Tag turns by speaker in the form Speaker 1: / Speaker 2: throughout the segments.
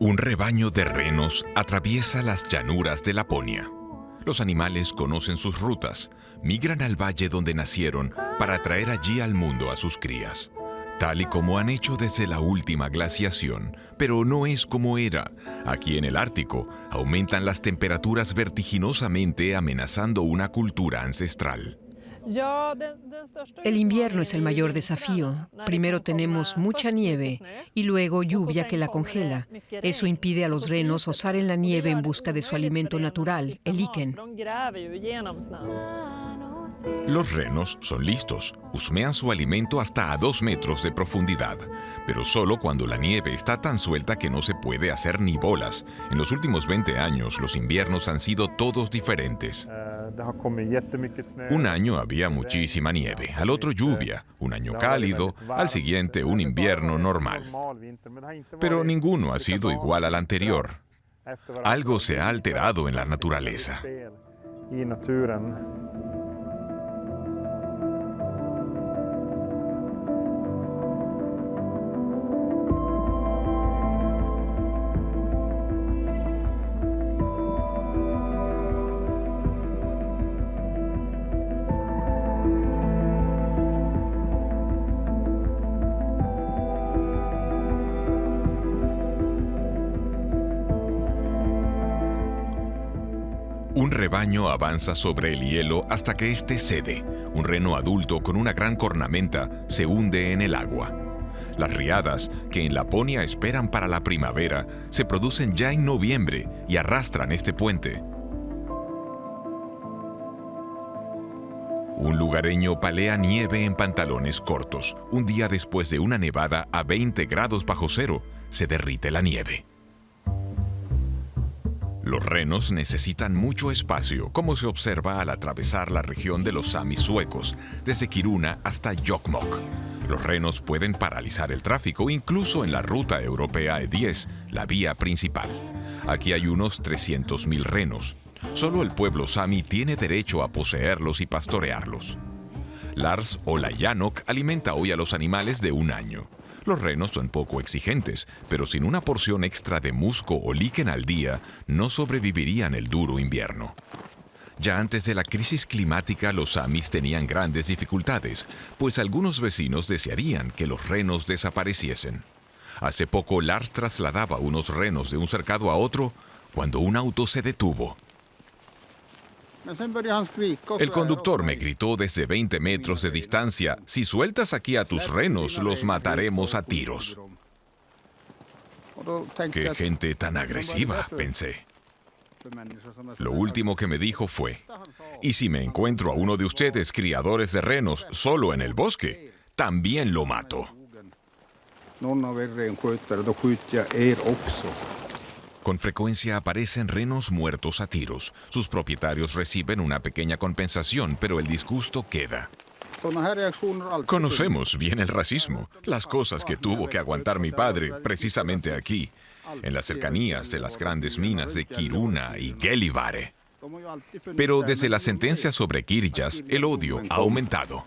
Speaker 1: Un rebaño de renos atraviesa las llanuras de Laponia. Los animales conocen sus rutas, migran al valle donde nacieron para traer allí al mundo a sus crías, tal y como han hecho desde la última glaciación, pero no es como era. Aquí en el Ártico aumentan las temperaturas vertiginosamente, amenazando una cultura ancestral.
Speaker 2: El invierno es el mayor desafío. Primero tenemos mucha nieve y luego lluvia que la congela. Eso impide a los renos osar en la nieve en busca de su alimento natural, el liquen.
Speaker 1: Los renos son listos, husmean su alimento hasta a 2 metros de profundidad, pero solo cuando la nieve está tan suelta que no se puede hacer ni bolas. En los últimos 20 años, los inviernos han sido todos diferentes. Un año había muchísima nieve, al otro lluvia, un año cálido, al siguiente un invierno normal. Pero ninguno ha sido igual al anterior. Algo se ha alterado en la naturaleza. Un rebaño avanza sobre el hielo hasta que éste cede. Un reno adulto con una gran cornamenta se hunde en el agua. Las riadas, que en Laponia esperan para la primavera, se producen ya en noviembre y arrastran este puente. Un lugareño palea nieve en pantalones cortos. Un día después de una nevada a 20 grados bajo cero, se derrite la nieve. Los renos necesitan mucho espacio, como se observa al atravesar la región de los samis suecos, desde Kiruna hasta Jokkmokk. Los renos pueden paralizar el tráfico, incluso en la ruta europea E10, la vía principal. Aquí hay unos 300.000 renos. Solo el pueblo sami tiene derecho a poseerlos y pastorearlos. Lars Olayanok alimenta hoy a los animales de 1 año. Los renos son poco exigentes, pero sin una porción extra de musgo o liquen al día, no sobrevivirían el duro invierno. Ya antes de la crisis climática, los samis tenían grandes dificultades, pues algunos vecinos desearían que los renos desapareciesen. Hace poco, Lars trasladaba unos renos de un cercado a otro cuando un auto se detuvo. El conductor me gritó desde 20 metros de distancia: «Si sueltas aquí a tus renos, los mataremos a tiros». «Qué gente tan agresiva», pensé. Lo último que me dijo fue: «Y si me encuentro a uno de ustedes, criadores de renos, solo en el bosque, también lo mato». Con frecuencia aparecen renos muertos a tiros. Sus propietarios reciben una pequeña compensación, pero el disgusto queda. Conocemos bien el racismo, las cosas que tuvo que aguantar mi padre precisamente aquí, en las cercanías de las grandes minas de Kiruna y Gällivare. Pero desde la sentencia sobre Girjas, el odio ha aumentado.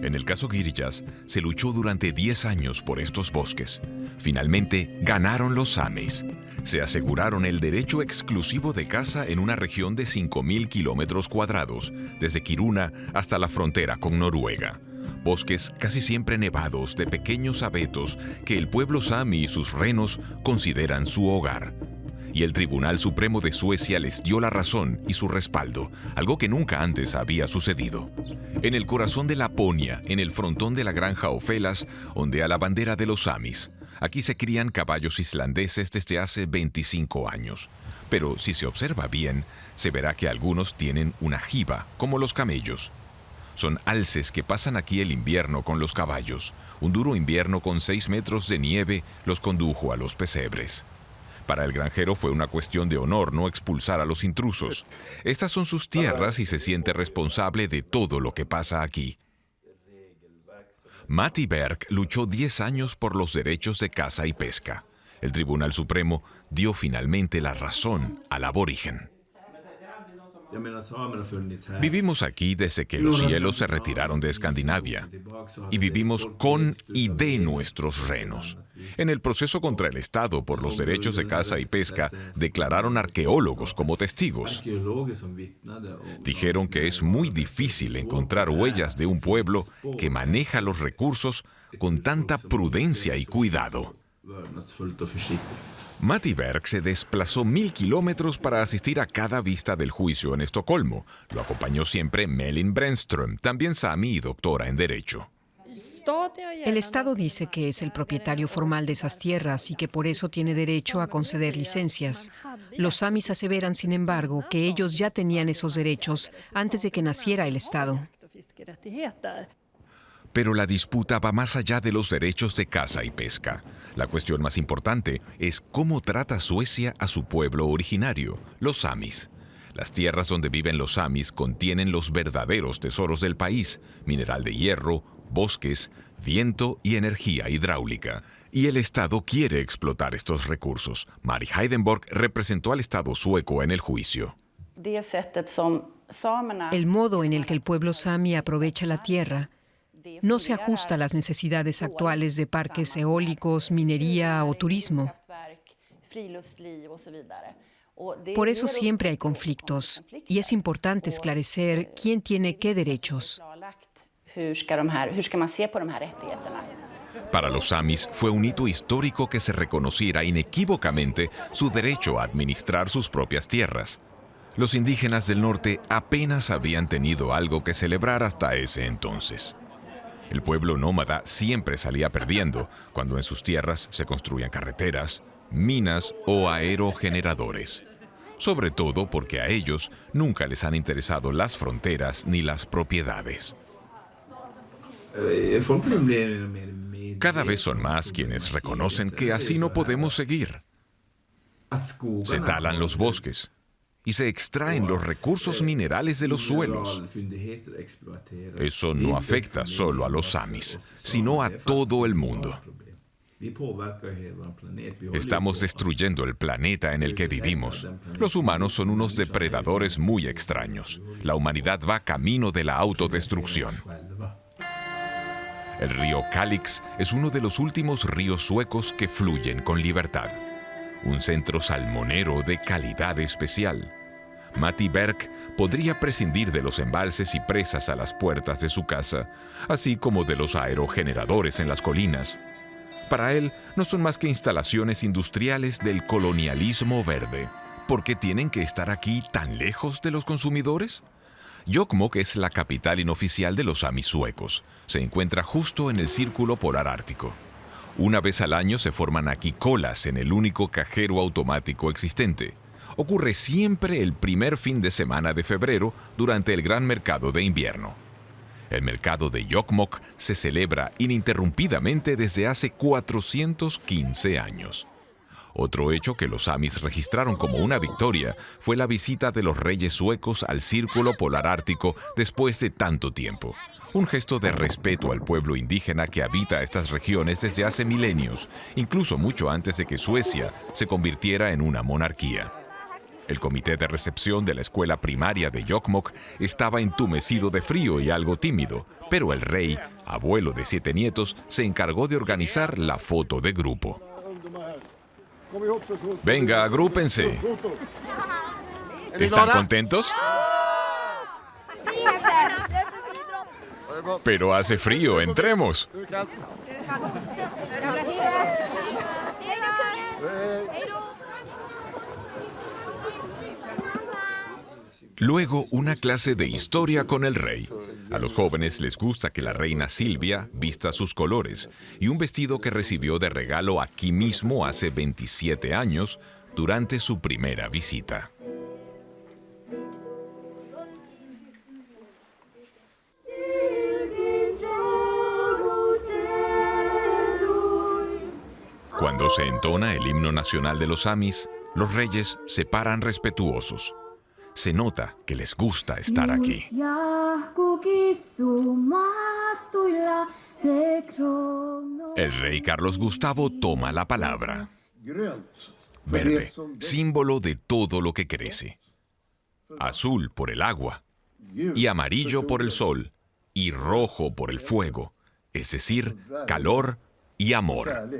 Speaker 1: En el caso Girjas, se luchó durante 10 años por estos bosques. Finalmente, ganaron los samis. Se aseguraron el derecho exclusivo de caza en una región de 5.000 kilómetros cuadrados, desde Kiruna hasta la frontera con Noruega. Bosques casi siempre nevados de pequeños abetos que el pueblo sami y sus renos consideran su hogar. Y el Tribunal Supremo de Suecia les dio la razón y su respaldo, algo que nunca antes había sucedido. En el corazón de Laponia, en el frontón de la granja Ofelas, ondea la bandera de los samis. Aquí se crían caballos islandeses desde hace 25 años. Pero si se observa bien, se verá que algunos tienen una jiba, como los camellos. Son alces que pasan aquí el invierno con los caballos. Un duro invierno con 6 metros de nieve los condujo a los pesebres. Para el granjero fue una cuestión de honor no expulsar a los intrusos. Estas son sus tierras y se siente responsable de todo lo que pasa aquí. Matti Berg luchó 10 años por los derechos de caza y pesca. El Tribunal Supremo dio finalmente la razón al aborigen. Vivimos aquí desde que los cielos se retiraron de Escandinavia y vivimos con y de nuestros renos. En el proceso contra el Estado por los derechos de caza y pesca, declararon arqueólogos como testigos. Dijeron que es muy difícil encontrar huellas de un pueblo que maneja los recursos con tanta prudencia y cuidado. Matti Berg se desplazó 1000 kilómetros para asistir a cada vista del juicio en Estocolmo. Lo acompañó siempre Melin Brännström, también sami y doctora en Derecho.
Speaker 2: El Estado dice que es el propietario formal de esas tierras y que por eso tiene derecho a conceder licencias. Los samis aseveran, sin embargo, que ellos ya tenían esos derechos antes de que naciera el Estado.
Speaker 1: Pero la disputa va más allá de los derechos de caza y pesca. La cuestión más importante es cómo trata Suecia a su pueblo originario, los samis. Las tierras donde viven los samis contienen los verdaderos tesoros del país: mineral de hierro, bosques, viento y energía hidráulica. Y el Estado quiere explotar estos recursos. Mari Heidenborg representó al Estado sueco en el juicio.
Speaker 2: El modo en el que el pueblo sami aprovecha la tierra no se ajusta a las necesidades actuales de parques eólicos, minería o turismo. Por eso siempre hay conflictos y es importante esclarecer quién tiene qué derechos.
Speaker 1: Para los samis fue un hito histórico que se reconociera inequívocamente su derecho a administrar sus propias tierras. Los indígenas del norte apenas habían tenido algo que celebrar hasta ese entonces. El pueblo nómada siempre salía perdiendo cuando en sus tierras se construían carreteras, minas o aerogeneradores. Sobre todo porque a ellos nunca les han interesado las fronteras ni las propiedades. Cada vez son más quienes reconocen que así no podemos seguir. Se talan los bosques y se extraen los recursos minerales de los suelos. Eso no afecta solo a los samis, sino a todo el mundo. Estamos destruyendo el planeta en el que vivimos. Los humanos son unos depredadores muy extraños. La humanidad va camino de la autodestrucción. El río Kalix es uno de los últimos ríos suecos que fluyen con libertad. Un centro salmonero de calidad especial. Matti Berg podría prescindir de los embalses y presas a las puertas de su casa, así como de los aerogeneradores en las colinas. Para él, no son más que instalaciones industriales del colonialismo verde. ¿Por qué tienen que estar aquí tan lejos de los consumidores? Jokkmokk es la capital inoficial de los samis suecos. Se encuentra justo en el Círculo Polar Ártico. Una vez al año se forman aquí colas en el único cajero automático existente. Ocurre siempre el primer fin de semana de febrero durante el gran mercado de invierno. El mercado de Jokkmokk se celebra ininterrumpidamente desde hace 415 años. Otro hecho que los samis registraron como una victoria fue la visita de los reyes suecos al Círculo Polar Ártico después de tanto tiempo. Un gesto de respeto al pueblo indígena que habita estas regiones desde hace milenios, incluso mucho antes de que Suecia se convirtiera en una monarquía. El comité de recepción de la escuela primaria de Jokkmokk estaba entumecido de frío y algo tímido, pero el rey, abuelo de 7 nietos, se encargó de organizar la foto de grupo. Venga, agrúpense. ¿Están contentos? Pero hace frío, entremos. Luego, una clase de historia con el rey. A los jóvenes les gusta que la reina Silvia vista sus colores y un vestido que recibió de regalo aquí mismo hace 27 años durante su primera visita. Cuando se entona el himno nacional de los samis, los reyes se paran respetuosos. Se nota que les gusta estar aquí. El rey Carlos Gustavo toma la palabra. Verde, símbolo de todo lo que crece. azul por el agua, y amarillo por el sol, y rojo por el fuego, es decir, calor y amor.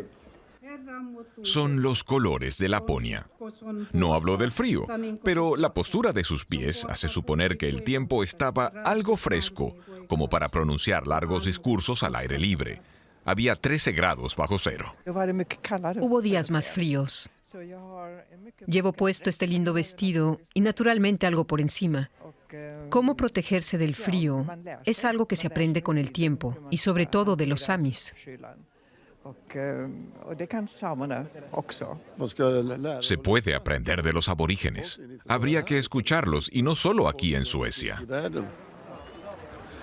Speaker 1: Son los colores de Laponia. No habló del frío, pero la postura de sus pies hace suponer que el tiempo estaba algo fresco, como para pronunciar largos discursos al aire libre. Había 13 grados bajo cero.
Speaker 2: Hubo días más fríos. Llevo puesto este lindo vestido y naturalmente algo por encima. Cómo protegerse del frío es algo que se aprende con el tiempo y sobre todo de los samis.
Speaker 1: Se puede aprender de los aborígenes. Habría que escucharlos y no solo aquí en Suecia.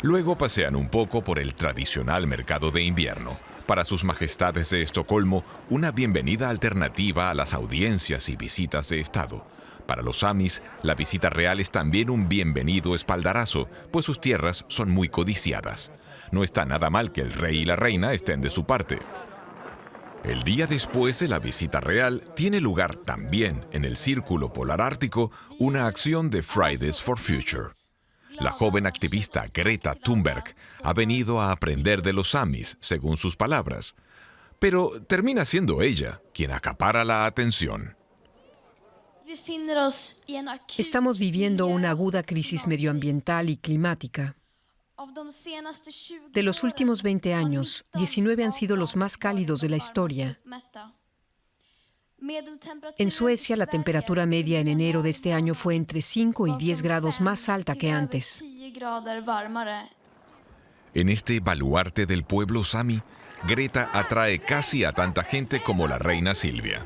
Speaker 1: Luego pasean un poco por el tradicional mercado de invierno. Para sus majestades de Estocolmo, una bienvenida alternativa a las audiencias y visitas de Estado. Para los samis, la visita real es también un bienvenido espaldarazo, pues sus tierras son muy codiciadas. No está nada mal que el rey y la reina estén de su parte. El día después de la visita real, tiene lugar también en el Círculo Polar Ártico una acción de Fridays for Future. La joven activista Greta Thunberg ha venido a aprender de los samis, según sus palabras. Pero termina siendo ella quien acapara la atención.
Speaker 2: Estamos viviendo una aguda crisis medioambiental y climática. De los últimos 20 años, 19 han sido los más cálidos de la historia. En Suecia, la temperatura media en enero de este año fue entre 5 y 10 grados más alta que antes.
Speaker 1: En este baluarte del pueblo sami, Greta atrae casi a tanta gente como la reina Silvia.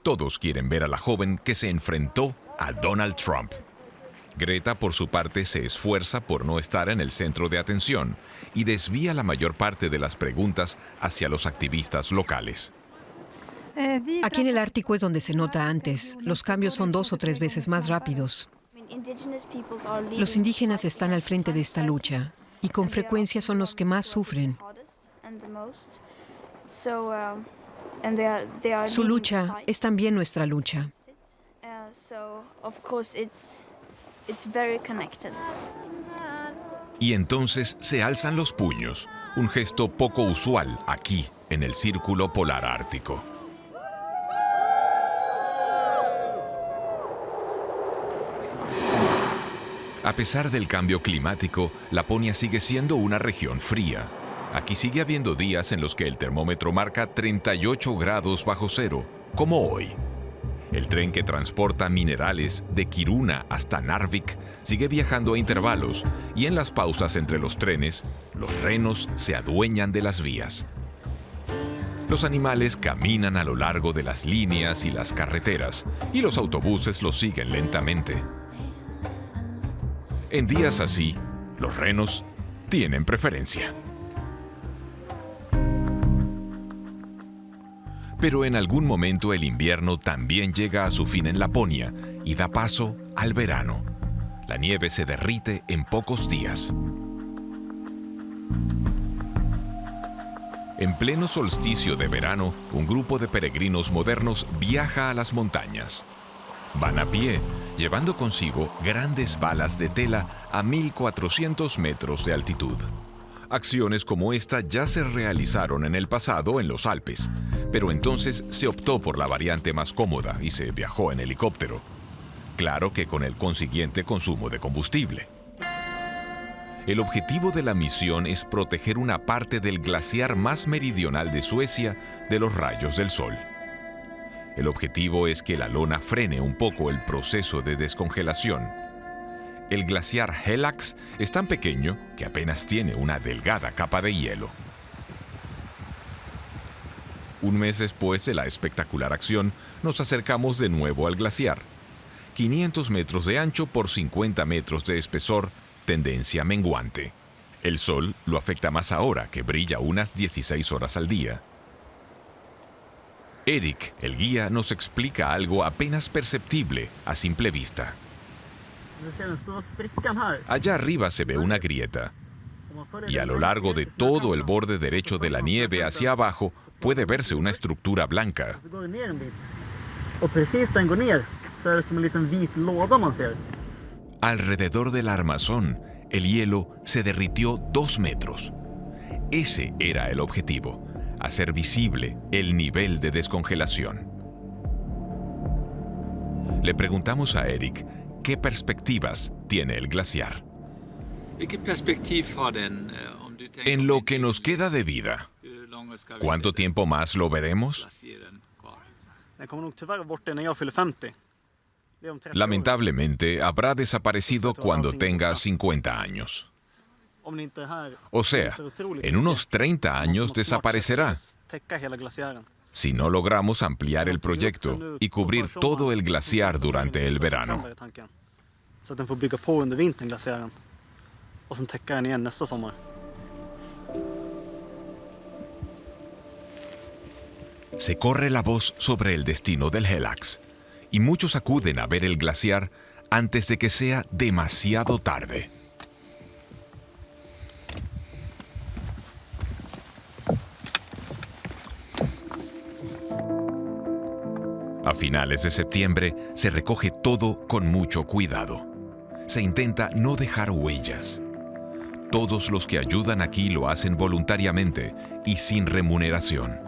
Speaker 1: Todos quieren ver a la joven que se enfrentó a Donald Trump. Greta, por su parte, se esfuerza por no estar en el centro de atención y desvía la mayor parte de las preguntas hacia los activistas locales.
Speaker 2: Aquí en el Ártico es donde se nota antes. Los cambios son 2 o 3 veces más rápidos. Los indígenas están al frente de esta lucha y con frecuencia son los que más sufren. Su lucha es también nuestra lucha.
Speaker 1: Y entonces se alzan los puños, un gesto poco usual aquí, en el Círculo Polar Ártico. A pesar del cambio climático, Laponia sigue siendo una región fría. Aquí sigue habiendo días en los que el termómetro marca 38 grados bajo cero, como hoy. El tren que transporta minerales de Kiruna hasta Narvik sigue viajando a intervalos y en las pausas entre los trenes, los renos se adueñan de las vías. Los animales caminan a lo largo de las líneas y las carreteras y los autobuses los siguen lentamente. En días así, los renos tienen preferencia. Pero en algún momento el invierno también llega a su fin en Laponia y da paso al verano. La nieve se derrite en pocos días. En pleno solsticio de verano, un grupo de peregrinos modernos viaja a las montañas. Van a pie, llevando consigo grandes balas de tela a 1.400 metros de altitud. Acciones como esta ya se realizaron en el pasado en los Alpes, pero entonces se optó por la variante más cómoda y se viajó en helicóptero. Claro que con el consiguiente consumo de combustible. El objetivo de la misión es proteger una parte del glaciar más meridional de Suecia de los rayos del sol. El objetivo es que la lona frene un poco el proceso de descongelación. El glaciar Helax es tan pequeño que apenas tiene una delgada capa de hielo. Un mes después de la espectacular acción, nos acercamos de nuevo al glaciar. 500 metros de ancho por 50 metros de espesor, tendencia menguante. El sol lo afecta más ahora, que brilla unas 16 horas al día. Erik, el guía, nos explica algo apenas perceptible a simple vista. Allá arriba se ve una grieta, y a lo largo de todo el borde derecho de la nieve hacia abajo puede verse una estructura blanca. Alrededor del armazón, el hielo se derritió 2 metros. Ese era el objetivo, hacer visible el nivel de descongelación. Le preguntamos a Erik qué perspectivas tiene el glaciar. En lo que nos queda de vida, ¿cuánto tiempo más lo veremos? Lamentablemente, habrá desaparecido cuando tenga 50 años. O sea, en unos 30 años desaparecerá, si no logramos ampliar el proyecto y cubrir todo el glaciar durante el verano. Se corre la voz sobre el destino del Helax, y muchos acuden a ver el glaciar antes de que sea demasiado tarde. A finales de septiembre se recoge todo con mucho cuidado. Se intenta no dejar huellas. Todos los que ayudan aquí lo hacen voluntariamente y sin remuneración.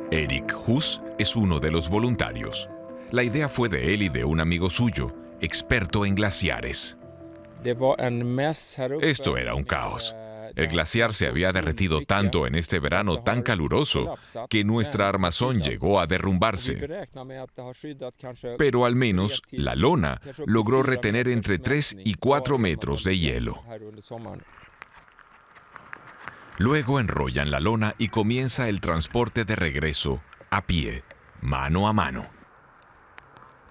Speaker 1: Erik Huss es uno de los voluntarios. La idea fue de él y de un amigo suyo, experto en glaciares. Esto era un caos. El glaciar se había derretido tanto en este verano tan caluroso que nuestra armazón llegó a derrumbarse. Pero al menos la lona logró retener entre 3 y 4 metros de hielo. Luego enrollan la lona y comienza el transporte de regreso a pie, mano a mano.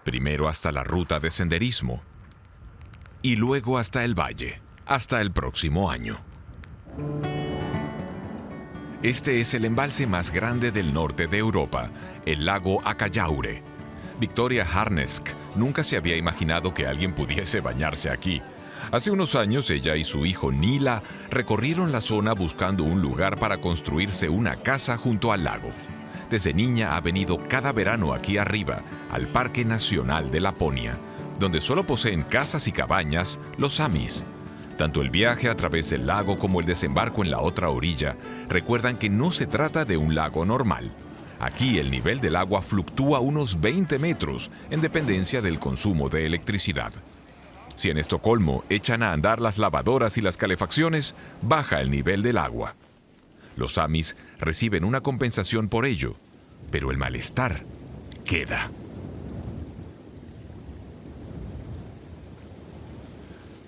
Speaker 1: Primero hasta la ruta de senderismo y luego hasta el valle, hasta el próximo año. Este es el embalse más grande del norte de Europa, el lago Acayaure. Victoria Harnesk nunca se había imaginado que alguien pudiese bañarse aquí. Hace unos años ella y su hijo Nila recorrieron la zona buscando un lugar para construirse una casa junto al lago. Desde niña ha venido cada verano aquí arriba, al Parque Nacional de Laponia, donde solo poseen casas y cabañas los samis. Tanto el viaje a través del lago como el desembarco en la otra orilla recuerdan que no se trata de un lago normal. Aquí el nivel del agua fluctúa unos 20 metros en dependencia del consumo de electricidad. Si en Estocolmo echan a andar las lavadoras y las calefacciones, baja el nivel del agua. Los samis reciben una compensación por ello, pero el malestar queda.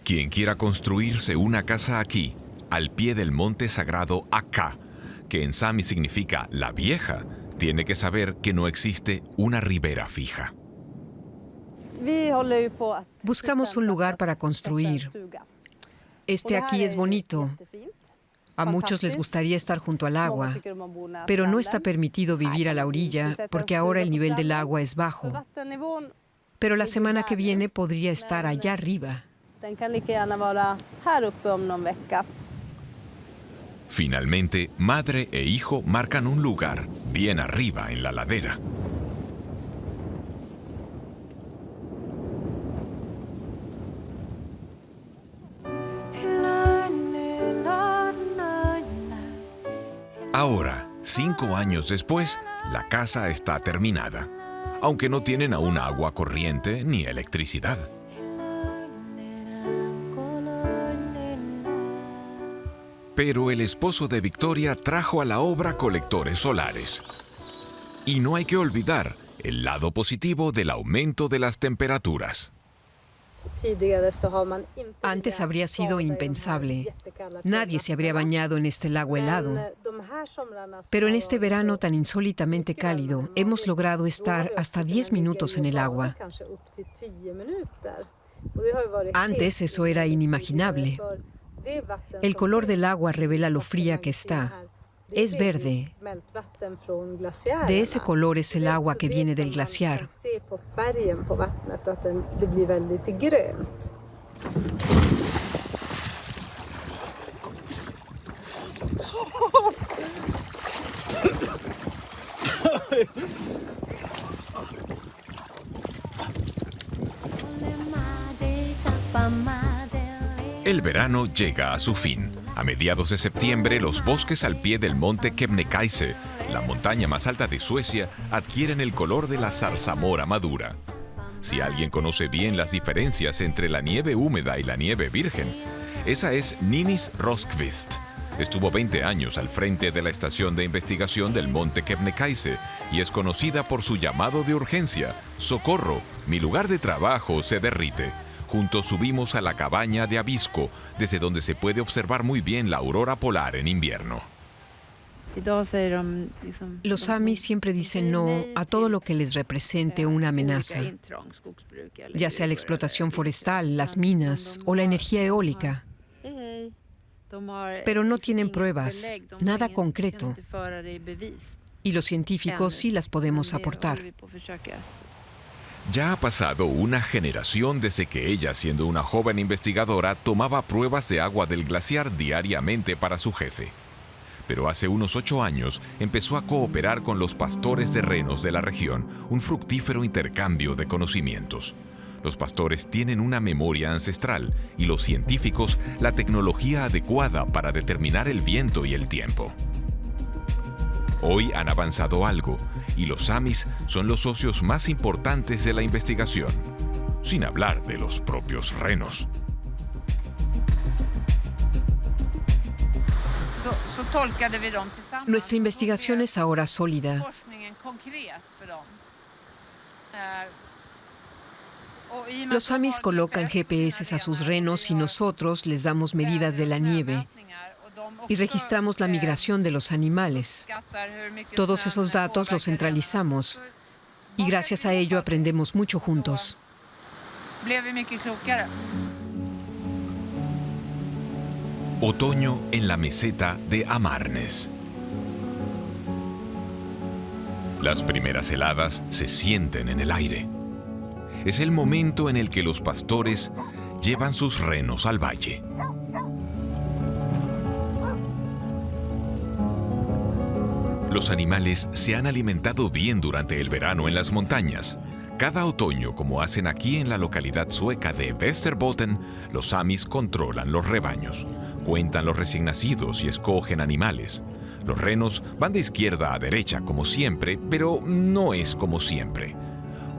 Speaker 1: Quien quiera construirse una casa aquí, al pie del monte sagrado Akka, que en sami significa la vieja, tiene que saber que no existe una ribera fija.
Speaker 2: Buscamos un lugar para construir. Este aquí es bonito. A muchos les gustaría estar junto al agua, pero no está permitido vivir a la orilla porque ahora el nivel del agua es bajo. Pero la semana que viene podría estar allá arriba.
Speaker 1: Finalmente, madre e hijo marcan un lugar bien arriba en la ladera. Ahora, 5 años después, la casa está terminada, aunque no tienen aún agua corriente ni electricidad. Pero el esposo de Victoria trajo a la obra colectores solares. Y no hay que olvidar el lado positivo del aumento de las temperaturas.
Speaker 2: Antes habría sido impensable. Nadie se habría bañado en este lago helado. Pero en este verano tan insólitamente cálido, hemos logrado estar hasta 10 minutos en el agua. Antes eso era inimaginable. El color del agua revela lo fría que está. Es verde. De ese color es el agua que viene del glaciar.
Speaker 1: El verano llega a su fin. A mediados de septiembre, los bosques al pie del monte Kebnekaise, la montaña más alta de Suecia, adquieren el color de la zarzamora madura. Si alguien conoce bien las diferencias entre la nieve húmeda y la nieve virgen, esa es Ninnis Rosqvist. Estuvo 20 años al frente de la estación de investigación del monte Kebnekaise y es conocida por su llamado de urgencia: «Socorro, mi lugar de trabajo se derrite». Juntos subimos a la cabaña de Abisko, desde donde se puede observar muy bien la aurora polar en invierno.
Speaker 2: Los Sami siempre dicen no a todo lo que les represente una amenaza, ya sea la explotación forestal, las minas o la energía eólica. Pero no tienen pruebas, nada concreto. Y los científicos sí las podemos aportar.
Speaker 1: Ya ha pasado una generación desde que ella, siendo una joven investigadora, tomaba pruebas de agua del glaciar diariamente para su jefe. Pero hace unos 8 años empezó a cooperar con los pastores de renos de la región, un fructífero intercambio de conocimientos. Los pastores tienen una memoria ancestral y los científicos la tecnología adecuada para determinar el viento y el tiempo. Hoy han avanzado algo y los samis son los socios más importantes de la investigación, sin hablar de los propios renos.
Speaker 2: Nuestra investigación es ahora sólida. Los samis colocan GPS a sus renos y nosotros les damos medidas de la nieve y registramos la migración de los animales. Todos esos datos los centralizamos y gracias a ello aprendemos mucho juntos.
Speaker 1: Otoño en la meseta de Amarnes. Las primeras heladas se sienten en el aire. Es el momento en el que los pastores llevan sus renos al valle. Los animales se han alimentado bien durante el verano en las montañas. Cada otoño, como hacen aquí en la localidad sueca de Västerbotten, los samis controlan los rebaños, cuentan los recién nacidos y escogen animales. Los renos van de izquierda a derecha, como siempre, pero no es como siempre.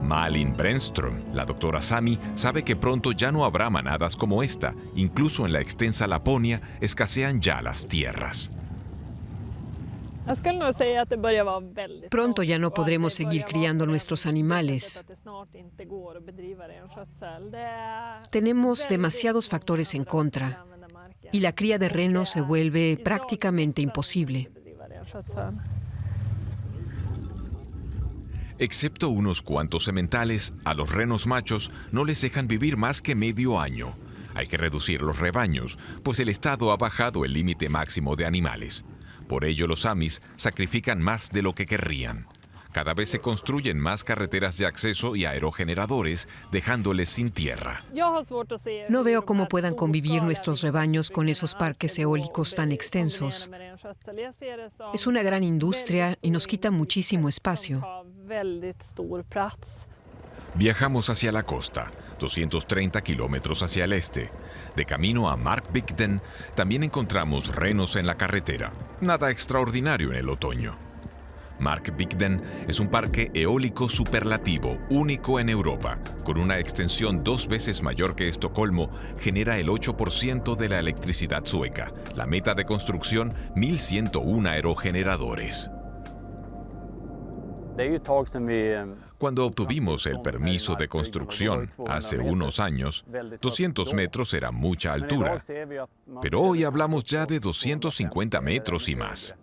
Speaker 1: Malin Brännström, la doctora Sami, sabe que pronto ya no habrá manadas como esta. Incluso en la extensa Laponia escasean ya las tierras.
Speaker 2: Pronto ya no podremos seguir criando nuestros animales. Tenemos demasiados factores en contra y la cría de renos se vuelve prácticamente imposible.
Speaker 1: Excepto unos cuantos sementales, a los renos machos no les dejan vivir más que medio año. Hay que reducir los rebaños, pues el Estado ha bajado el límite máximo de animales. Por ello, los samis sacrifican más de lo que querrían. Cada vez se construyen más carreteras de acceso y aerogeneradores, dejándoles sin tierra.
Speaker 2: No veo cómo puedan convivir nuestros rebaños con esos parques eólicos tan extensos. Es una gran industria y nos quita muchísimo espacio.
Speaker 1: Viajamos hacia la costa, 230 kilómetros hacia el este. De camino a Markbygden, también encontramos renos en la carretera. Nada extraordinario en el otoño. Markbygden es un parque eólico superlativo, único en Europa. Con una extensión 2 veces mayor que Estocolmo, genera el 8% de la electricidad sueca. La meta de construcción, 1.101 aerogeneradores. Cuando obtuvimos el permiso de construcción hace unos años, 200 metros era mucha altura, pero hoy hablamos ya de 250 metros y más.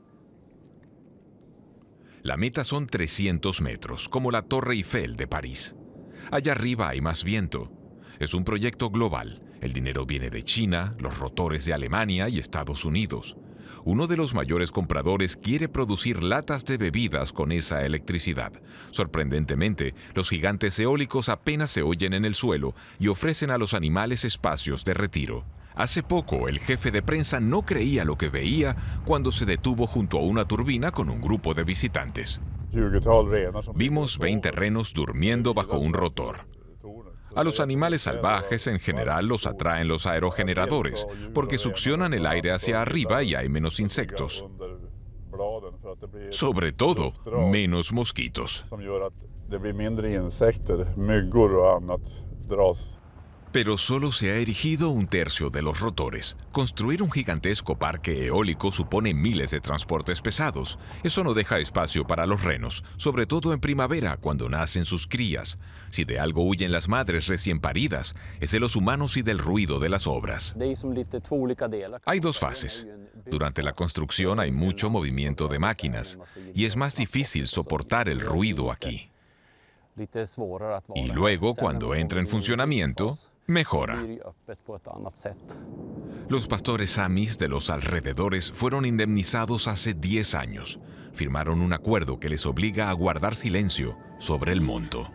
Speaker 1: La meta son 300 metros, como la Torre Eiffel de París. Allá arriba hay más viento. Es un proyecto global. El dinero viene de China, los rotores de Alemania y Estados Unidos. Uno de los mayores compradores quiere producir latas de bebidas con esa electricidad. Sorprendentemente, los gigantes eólicos apenas se oyen en el suelo y ofrecen a los animales espacios de retiro. Hace poco, el jefe de prensa no creía lo que veía cuando se detuvo junto a una turbina con un grupo de visitantes. Vimos 20 renos durmiendo bajo un rotor. A los animales salvajes en general los atraen los aerogeneradores, porque succionan el aire hacia arriba y hay menos insectos. Sobre todo, menos mosquitos. Pero solo se ha erigido un tercio de los rotores. Construir un gigantesco parque eólico supone miles de transportes pesados. Eso no deja espacio para los renos, sobre todo en primavera, cuando nacen sus crías. Si de algo huyen las madres recién paridas, es de los humanos y del ruido de las obras. Hay dos fases. Durante la construcción hay mucho movimiento de máquinas, y es más difícil soportar el ruido aquí. Y luego, cuando entra en funcionamiento, mejora. Los pastores samis de los alrededores fueron indemnizados hace 10 años. Firmaron un acuerdo que les obliga a guardar silencio sobre el monto.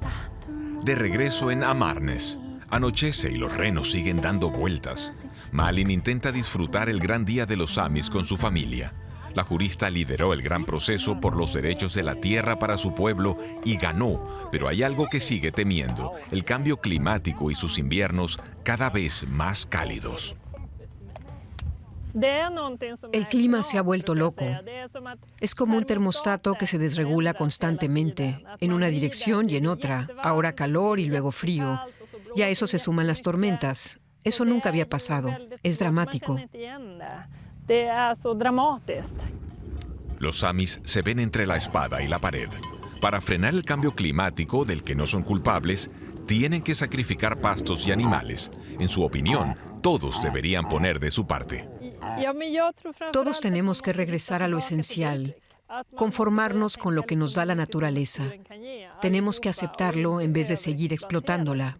Speaker 1: De regreso en Amarnes, anochece y los renos siguen dando vueltas. Malin intenta disfrutar el gran día de los samis con su familia. La jurista lideró el gran proceso por los derechos de la tierra para su pueblo y ganó, pero hay algo que sigue temiendo: el cambio climático y sus inviernos cada vez más cálidos.
Speaker 2: El clima se ha vuelto loco. Es como un termostato que se desregula constantemente, en una dirección y en otra. Ahora calor y luego frío. Y a eso se suman las tormentas. Eso nunca había pasado. Es dramático.
Speaker 1: Los samis se ven entre la espada y la pared. Para frenar el cambio climático del que no son culpables, tienen que sacrificar pastos y animales. En su opinión, todos deberían poner de su parte.
Speaker 2: Todos tenemos que regresar a lo esencial, conformarnos con lo que nos da la naturaleza. Tenemos que aceptarlo en vez de seguir explotándola.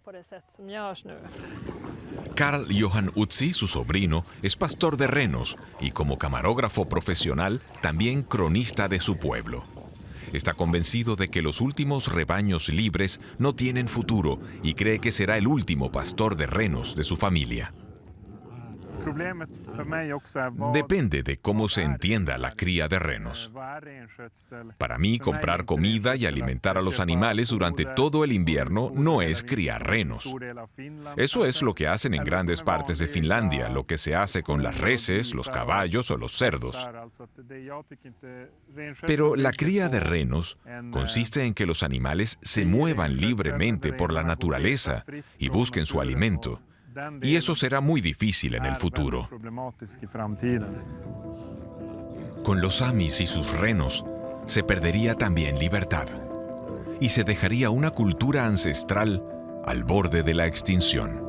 Speaker 1: Carl Johan Utsi, su sobrino, es pastor de renos y como camarógrafo profesional, también cronista de su pueblo. Está convencido de que los últimos rebaños libres no tienen futuro y cree que será el último pastor de renos de su familia. Depende de cómo se entienda la cría de renos. Para mí, comprar comida y alimentar a los animales durante todo el invierno no es criar renos. Eso es lo que hacen en grandes partes de Finlandia, lo que se hace con las reses, los caballos o los cerdos. Pero la cría de renos consiste en que los animales se muevan libremente por la naturaleza y busquen su alimento. Y eso será muy difícil en el futuro. Con los samis y sus renos se perdería también libertad y se dejaría una cultura ancestral al borde de la extinción.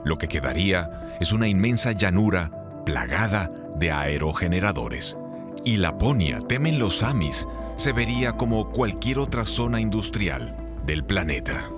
Speaker 1: Lo que quedaría es una inmensa llanura plagada de aerogeneradores. Y Laponia, temen los samis, se vería como cualquier otra zona industrial del planeta.